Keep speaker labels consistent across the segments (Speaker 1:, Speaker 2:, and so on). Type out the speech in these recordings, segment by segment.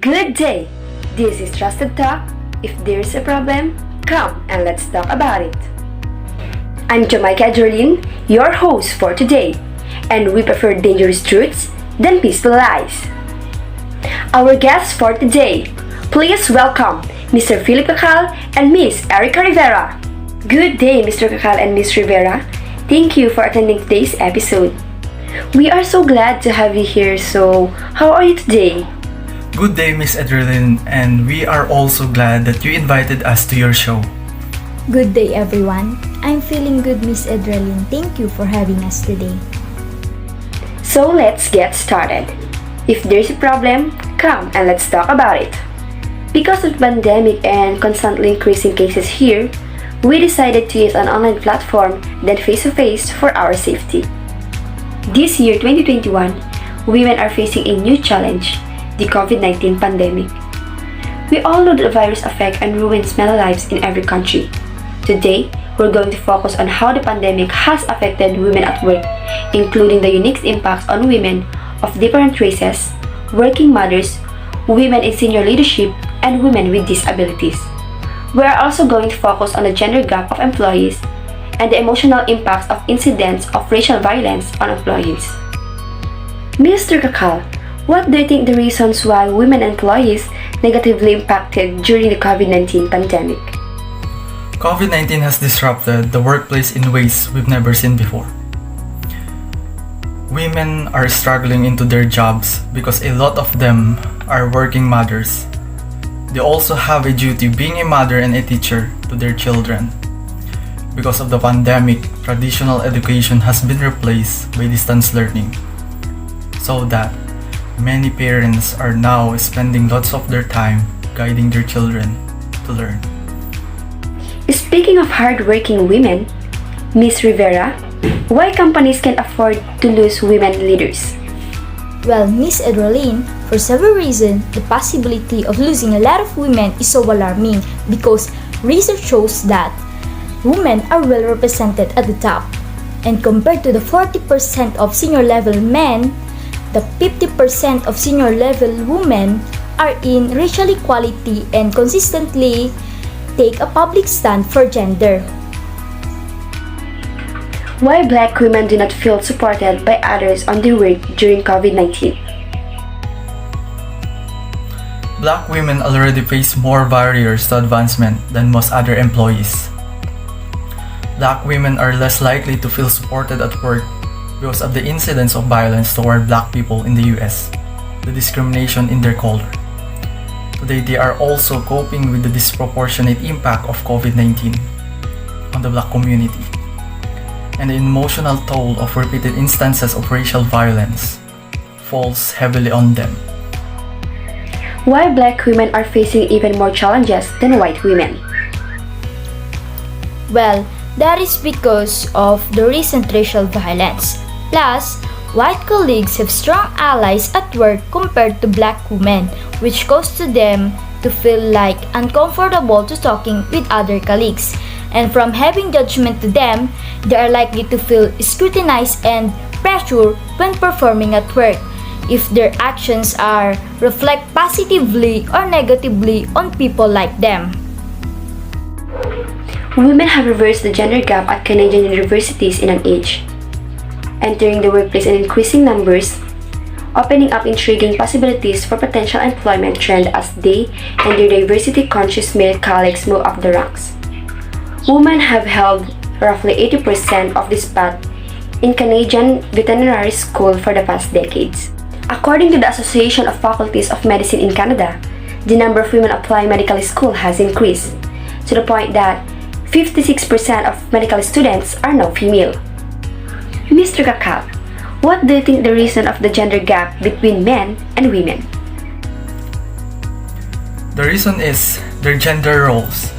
Speaker 1: Good day! This is Trusted Talk. If there's a problem, come and let's talk about it. I'm Jamaica Jorlin, your host for today, and we prefer dangerous truths than peaceful lies. Our guests for today, please welcome Mr. Philip Cacal and Miss Erica Rivera. Good day, Mr. Cacal and Miss Rivera. Thank you for attending today's episode. We are so glad to have you here, so how are you today?
Speaker 2: Good day, Miss Adrenaline, and we are also glad that you invited us to your show.
Speaker 3: Good day, everyone. I'm feeling good, Miss Adrenaline. Thank you for having us today.
Speaker 1: So let's get started. If there's a problem, come and let's talk about it. Because of the pandemic and constantly increasing cases here, we decided to use an online platform than face-to-face for our safety. This year, 2021, women are facing a new challenge, the COVID-19 pandemic. We all know that the virus affects and ruins many lives in every country. Today, we're going to focus on how the pandemic has affected women at work, including the unique impacts on women of different races, working mothers, women in senior leadership, and women with disabilities. We are also going to focus on the gender gap of employees and the emotional impacts of incidents of racial violence on employees. Mr. Cacal, what do you think the reasons why women employees negatively impacted during the COVID-19 pandemic?
Speaker 2: COVID-19 has disrupted the workplace in ways we've never seen before. Women are struggling into their jobs because a lot of them are working mothers. They also have a duty being a mother and a teacher to their children. Because of the pandemic, traditional education has been replaced by distance learning, so that many parents are now spending lots of their time guiding their children to learn.
Speaker 1: Speaking of hardworking women, Miss Rivera, why companies can afford to lose women leaders?
Speaker 3: Well, Miss Adrenaline, for several reasons, the possibility of losing a lot of women is so alarming because research shows that women are well represented at the top. And compared to the 40% of senior level men, the 50% of senior level women are in racial equality and consistently take a public stand for gender.
Speaker 1: Why Black women do not feel supported by others on their work during COVID-19?
Speaker 2: Black women already face more barriers to advancement than most other employees. Black women are less likely to feel supported at work because of the incidence of violence toward Black people in the US, the discrimination in their color. Today, they are also coping with the disproportionate impact of COVID-19 on the Black community and the emotional toll of repeated instances of racial violence falls heavily on them.
Speaker 1: Why Black women are facing even more challenges than white women?
Speaker 3: Well, that is because of the recent racial violence. Plus, white colleagues have strong allies at work compared to Black women, which causes them to feel like uncomfortable to talking with other colleagues. And from having judgment to them, they are likely to feel scrutinized and pressure when performing at work if their actions are reflect positively or negatively on people like them.
Speaker 1: Women have reversed the gender gap at Canadian universities in an age, entering the workplace in increasing numbers, opening up intriguing possibilities for potential employment trend as they and their diversity-conscious male colleagues move up the ranks. Women have held roughly 80% of this path in Canadian veterinary school for the past decades. According to the Association of Faculties of Medicine in Canada, the number of women applying medical school has increased, to the point that 56% of medical students are now female. Mr. Cacal, what do you think the reason of the gender gap between men and women?
Speaker 2: The reason is their gender roles,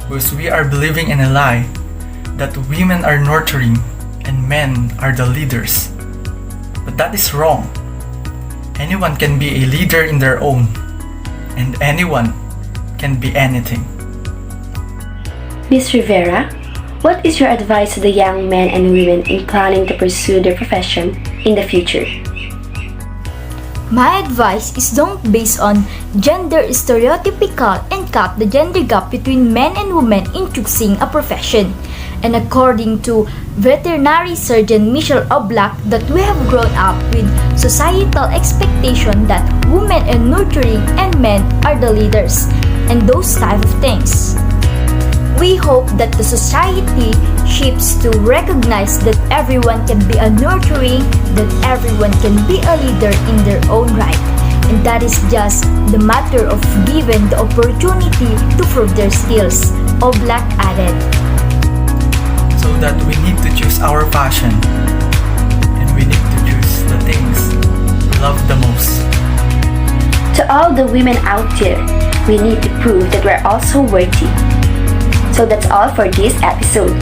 Speaker 2: because we are believing in a lie that women are nurturing and men are the leaders. But that is wrong. Anyone can be a leader in their own, and anyone can be anything.
Speaker 1: Ms. Rivera, what is your advice to the young men and women in planning to pursue their profession in the future?
Speaker 3: My advice is don't base on gender stereotypical and cut the gender gap between men and women in choosing a profession. And according to veterinary surgeon Michelle Oblak, that we have grown up with societal expectation that women are nurturing and men are the leaders and those type of things. We hope that the society shifts to recognize that everyone can be a nurturing, that everyone can be a leader in their own right. And that is just the matter of given the opportunity to prove their skills, Oblak added.
Speaker 2: So that we need to choose our passion, and we need to choose the things we love the most.
Speaker 1: To all the women out there, we need to prove that we're also worthy. So that's all for this episode.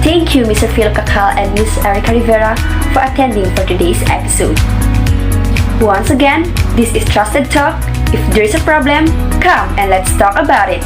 Speaker 1: Thank you, Mr. Phil Kakal and Ms. Erica Rivera for attending for today's episode. Once again, this is Trusted Talk. If there's a problem, come and let's talk about it.